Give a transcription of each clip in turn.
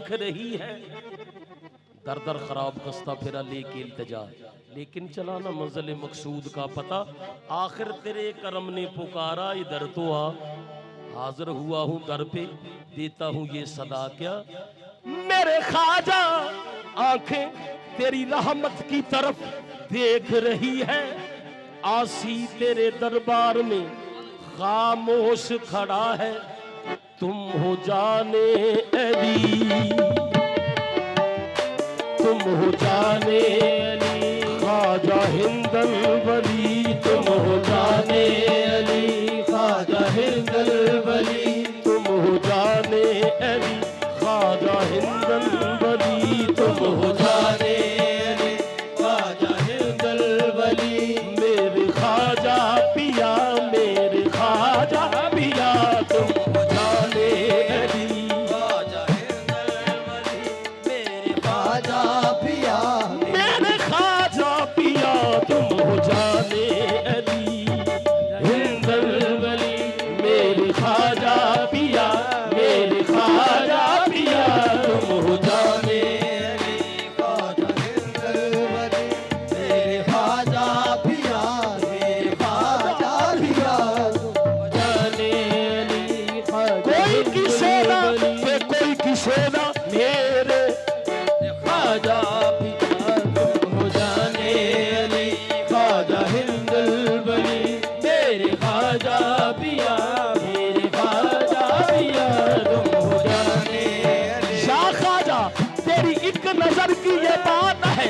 देख रही है। दर दर खराब खस्ता फिरा लेके इल्तिजा, लेकिन चला ना मंजिल मकसूद का पता। आखिर तेरे करम ने पुकारा, इधर तो आ। हाजिर हुआ हूँ दर पे, देता हूँ ये सदा क्या। मेरे ख्वाजा आंखें तेरी रहमत की तरफ देख रही है। आसी तेरे दरबार में खामोश खड़ा है। तुम हो जाने अली, तुम हो जाने अली, ख्वाजा हिंदल वली। तुम हो जाने अली, ख्वाजा हिंदल वली। तुम हो जाने अली, ख्वाजा हिंदल वली। तुम हो जाने अली, ख्वाजा हिंदल वली। मेरे ख्वाजा पिया, मेरे ख्वाजा पिया। तुम हो जाने अली, ख्वाजा हिंदल वली। मेरे ख्वाजा पिया, मेरे ख्वाजा पिया। तुम हो जाने अली हिंदल वली। मेरे ख्वाजा पिया, मेरे ख्वाजा पिया। तुम हो जाने अली, ख्वाजा हिंदल वली। मेरे ख्वाजा पिया, मेरे ख्वाजा पिया। तुम हो जाने अली, कोई किसे ना कोई किसे ना मेरे ख्वाजा पिया। तुम हो जाने अली, ख्वाजा हिंदल वली। मेरे ख्वाजा पिया, मेरे ख्वाजा पिया। तुम हो जाने अली। शाह ख्वाजा तेरी एक नजर की ये बात है,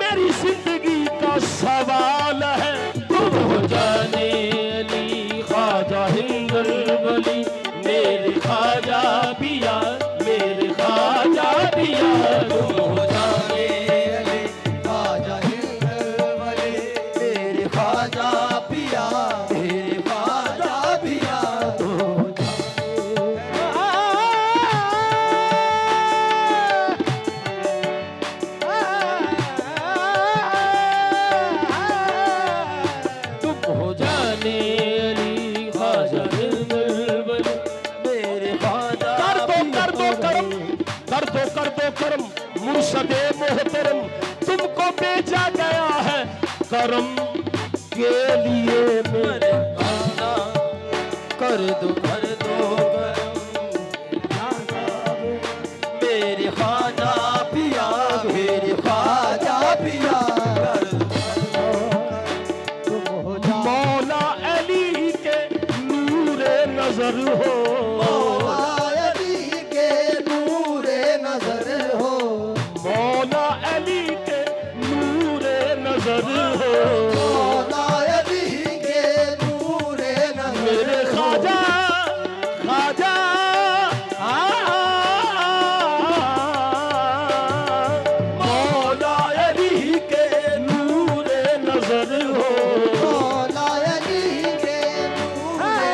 मेरी जिंदगी का सवाल है। तुम हो जाने अली, ख्वाजा हिंदल वली। मेरे ख्वाजा पिया, मेरे ख्वाजा पिया। तुम हो जाने अली, ख्वाजा हिंदल वली। मेरे ख्वाजा पिया, मेरे ख्वाजा पिया। तुम हो तुम हो जाने अली, ख्वाजा हिंदल वली। मेरे ख्वाजा कर दो करम, कर दो करम। मुर्शदे मोहतरम तुमको भेजा गया है करम के लिए। मेरे ख्वाजा कर दो करम। मेरे ख्वाजा पिया, मेरे ख्वाजा पिया। मौला अली के नूरे नजर हो, मौला अली के नूरे नजर हो। मौला अली के नूरे नजर हो, मौला अली के नूरे नजर। मेरे ख्वाजा ख्वाजा मौला अली के नूरे नजर हो, मौला अली के नूरे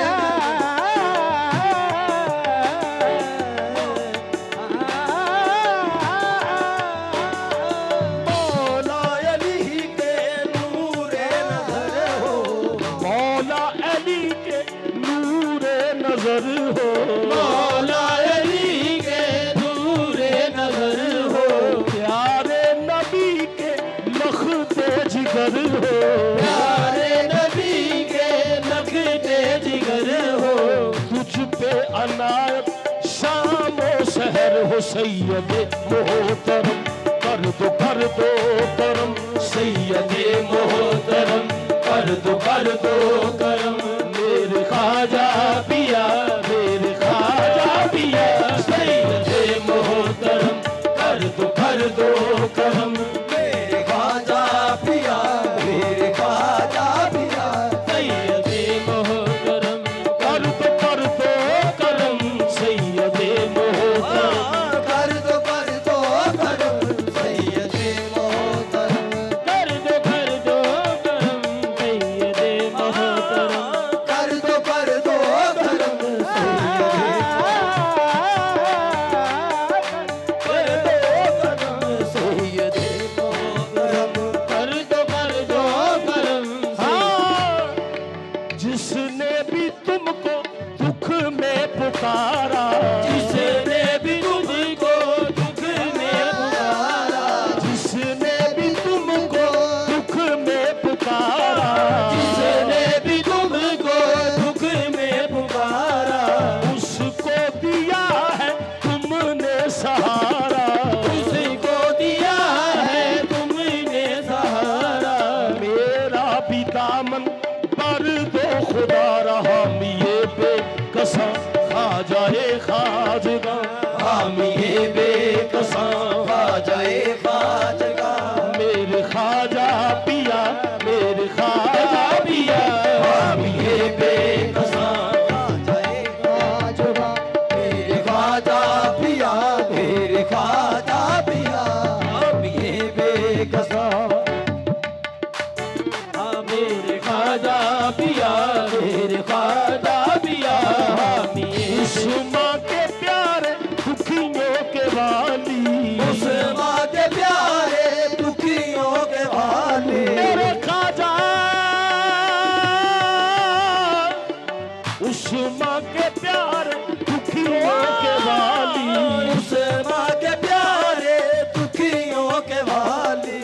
मौला अली के नूरे नजर हो, मौला अली के नूरे नजर हो, मौला अली के नूरे नजर हो। प्यारे नबी के लखते जिगर हो, प्यारे नबी के लखते जिगर हो। तुझ पे अनायत शाम ओ सहर हो सैयदे मोहतरम। कर दो करम सैयदे मोहतरम। कर दो करम। मेरे ख्वाजा पिया, मेरे ख्वाजा पिया। सैयदे मोहतरम कर दो करम। मेरे ख्वाजा पिया, मेरे ख्वाजा पिया। सैयदे मोहतरम कर दो करम। सैयदे मोहतरम कर दो करम। सैयदे मोहतरम कर दो करम। सैयदे मोहतरम कर दो सहारा, उसको दिया है तुमने सहारा। मेरा भी दामन पर दो खुदा रहा, ये बेकसा खाजाए खाजगा, हम ये बेकसा खाजाए खाजगा। मेरे खाजा पिया, मेरे खाजा पिया, हम ये बेकसा खाजाए खाजगा। मेरे खाजा पिया, मेरे खाजा पिया, हम ये बेकसा। मेरे खाजा पिया, मेरे खाजा पिया, हम ये उस माँ के प्यारे दुखियों के वाली, उस माँ के प्यारे दुखियों के वाले। मेरे खाजा उस माँ के प्यारे दुखियों के वाली, उस माँ के प्यारे दुखियों के वाले।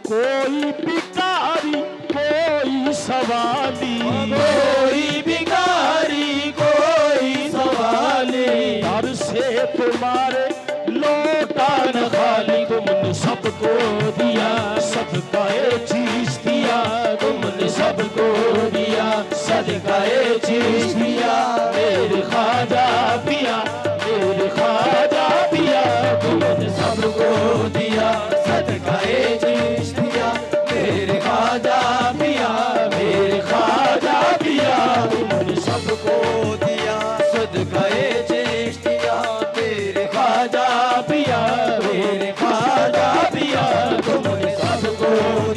कोई भिखारी कोई सवाली, कोई भिखारी कोई सवाली, दर से तुम्हारे लौटा न खाली, तुमने सबको दिया सबका एक चीज दिया, तुमने सबको दिया सदका ए चीज दिया। मेरे खाजा पिया, मेरे खाजा पिया, तुमने सबको दिया सदका ए चीज दिया। मेरे खाजा पिया, मेरे खाजा पिया, तुमने सबको दिया सदका ए चीज दिया। मेरे खाजा पिया, मेरे खाजा पिया, तुमने सबको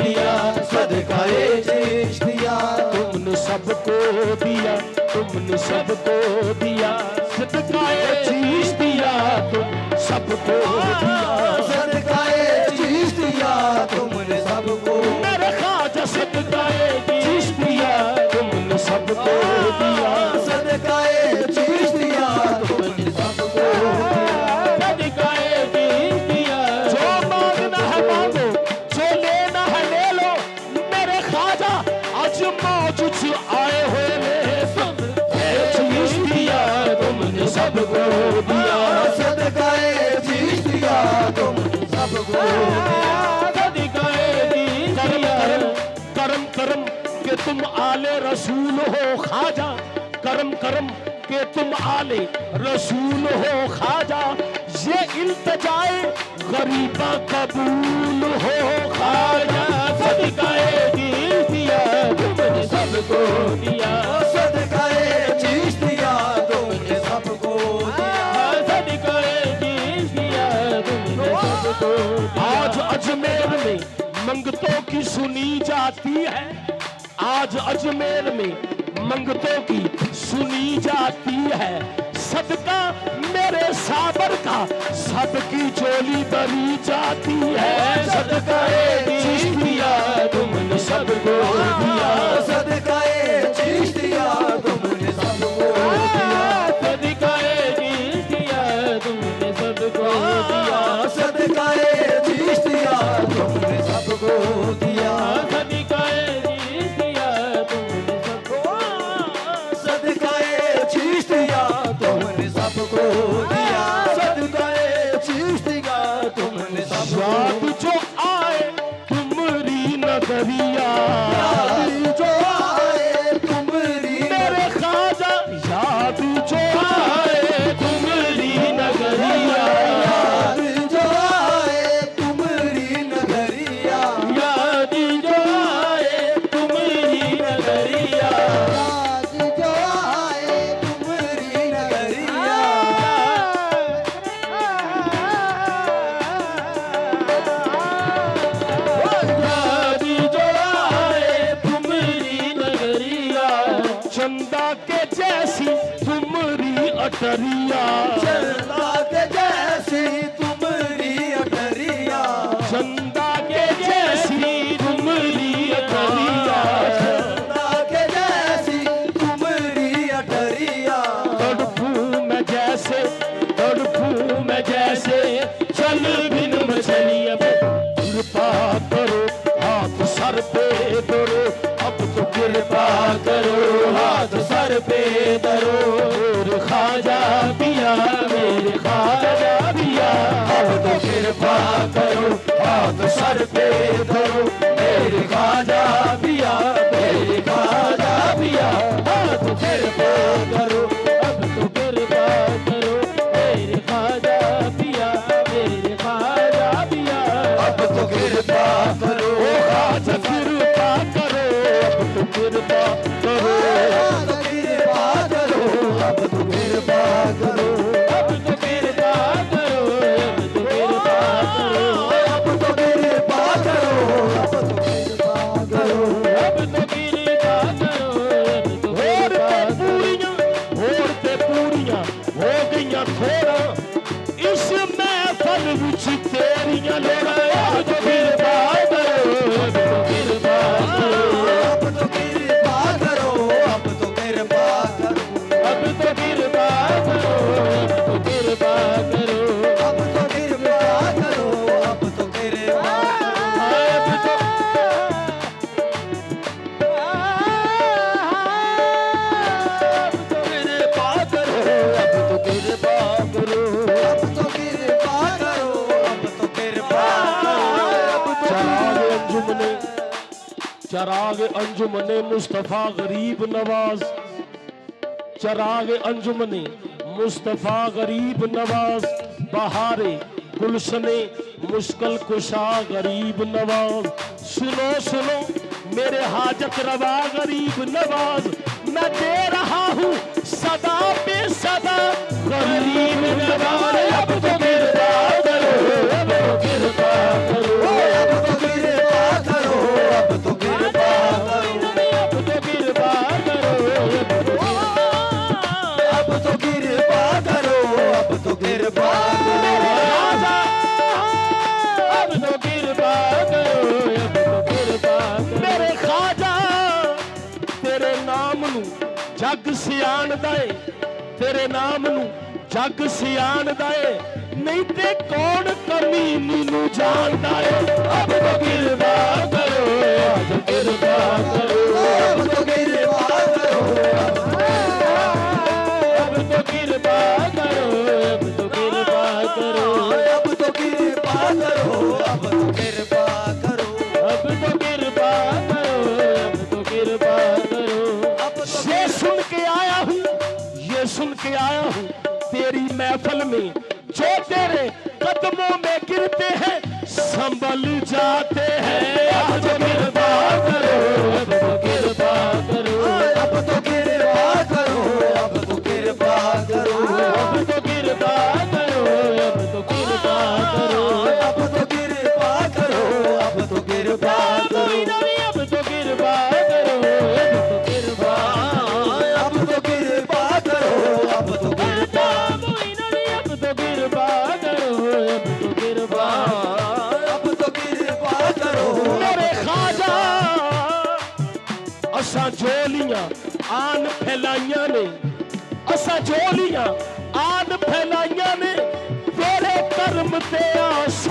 दिया सदका ए चीज दिया। तुमने सबको दिया, तुमने सबको दिया सदका एक चीज दिया, तुम सबको दिया सदका ए चीज दिया, तुमने सबको। मेरे खाजा सदका एक चीज दिया, तुमने सबको दिया सदका ए चीज दिया, तुमने सबको सदका एक चीज दिया। जो मांगना है मांगो, जो लेना है ले लो, मेरे खाजा आज मौजूद आए हुए चीज दिया, तुमने सबको दिया सदका ए चीज दिया, तुमने सबको सदका एक चीज दिया। करम करम के तुम आले रसूल हो खाजा, करम करम के तुम आले रसूल हो खाजा, ये इल्तिजाए गरीबा कबूल हो खाजा। सदका एक चीज दिया, तुमने सबको दिया सदका ए चीज दिया, तुमने सबको दिया सदका एक चीज दिया, तुमने सबको दिया। आज अजमेर में मंगतों की सुनी जाती है, आज अजमेर में मंगतों की सुनी जाती है, सदका मेरे साबर का सबकी चोली भरी जाती है। सदका एक चीज दिया, तुमने सबको दिया सदका ए चीज दिया, तुमने सबको दिया सदका एक चीज दिया, तुमने सबको दिया सदका ए चीज दिया, तुमने सबको दिया सदका एक चीज दिया, तुमने सबको सदका ए चीज दिया, तुमने सबको दिया सदका ए चीज दिया, तुमने सबको। याद जो आए तुम्हारी नगरिया, याद जो आए तुमरी मेरे खाजा याद जो आए तुम्हारी नगरिया, याद जो आए तुमरी नगरिया, याद जो आए तुम्हारी नगरिया, याद जो आए तुमरी नगरिया। याद जो आए तुम्हारी नगरिया, चंदा के जैसी तुम्हारी अटरिया, चंदा के जैसी तुमरी अटरिया, चंदा के जैसी तुम्हारी अटरिया, चंदा के जैसी तुमरी अटरिया। तड़पू मैं जैसे, तड़पू मैं जैसे, चल बिन मछलिया कृपा करो, हाथ सर पे धरो, अब तो कृपा करो, हाथ सर पे धरो। मेरे खाजा पिया, मेरे खाजा पिया, कृपा करो, हाथ सर पे धरो मेरे ख्वाजा पिया, मेरे ख्वाजा पिया, हाथ कृपा करो, अब तो कृपा करो मेरे ख्वाजा पिया, मेरे ख्वाजा पिया, अब तो कृपा करो, ख्वाजा कृपा करो, अब तो कृपा करो, अब तो कृपा करो, अब तो कृपा करो, अब तो कृपा करो, अब तो कृपा करो, अब तो कृपा करो, अब तो कृपा करो, अब तो कृपा करो, अब तो और ते पूरियां हो गईयां थोड़ा इस महफल विच तेरियां लोड़ा, अब तो कृपा करो, अब तो कृपा करो, अब तो कृपा करो, अब तो कृपा करो, अब तो कृपा करो, अब तो कृपा करो, अब तो कृपा करो, अब तो कृपा चराग अंजुमने मुस्तफा गरीब नवाज, चराग अंजुमने मुस्तफा गरीब नवाज, बहारे गुलशने मुश्किल कुशा गरीब नवाज, सुनो सुनो मेरे हाजत रवा गरीब नवाज, मैं दे रहा हूँ सदा पे सदा गरीब नवाज, अब तो कृपा करो, अब तो कृपा करो, अब तो कृपा करो, अब तो कृपा करो, अब तो कृपा करो, अब तो कृपा करो, अब तो कृपा अब तो कृपा करो, अब तो कृपा करो, मेरे ख्वाजा तेरे नाम नू जग सियाण दे, तेरे नाम नू जग सियाण दे, नहीं ते कौन कमीनी नू जानदा है, अब तो कृपा करो, अब तो कृपा करो, अब तो कृपा करो, अब तो कृपा करो, अब तो कृपा करो, अब तो कृपा करो, अब तो कृपा करो, अब तो कृपा करो, अब तो कृपा करो, अब तो ये सुन के आया हूँ, ये सुन के आया हूँ तेरी महफल में, जो तेरे कदमों में गिरते हैं संभल जाते हैं, अब तो कृपा करो, अब तो कृपा करो, अब तो कृपा करो, अब तो कृपा करो, अब तो कृपा करो, अब तो कृपा करो, अब तो कृपा करो, अब तो कृपा करो, अब तो कृपा करो, अब तो कृपा, अब तो कृपा करो, अब तो कृपा, अब तो कृपा करो, अब तो कृपा, अब तो कृपा करो, मेरे ख्वाजा असा जोलियां आन फैलाइयां ने, असा जोलियां आन फैलाइयां ने तेरे कर्म ते आसा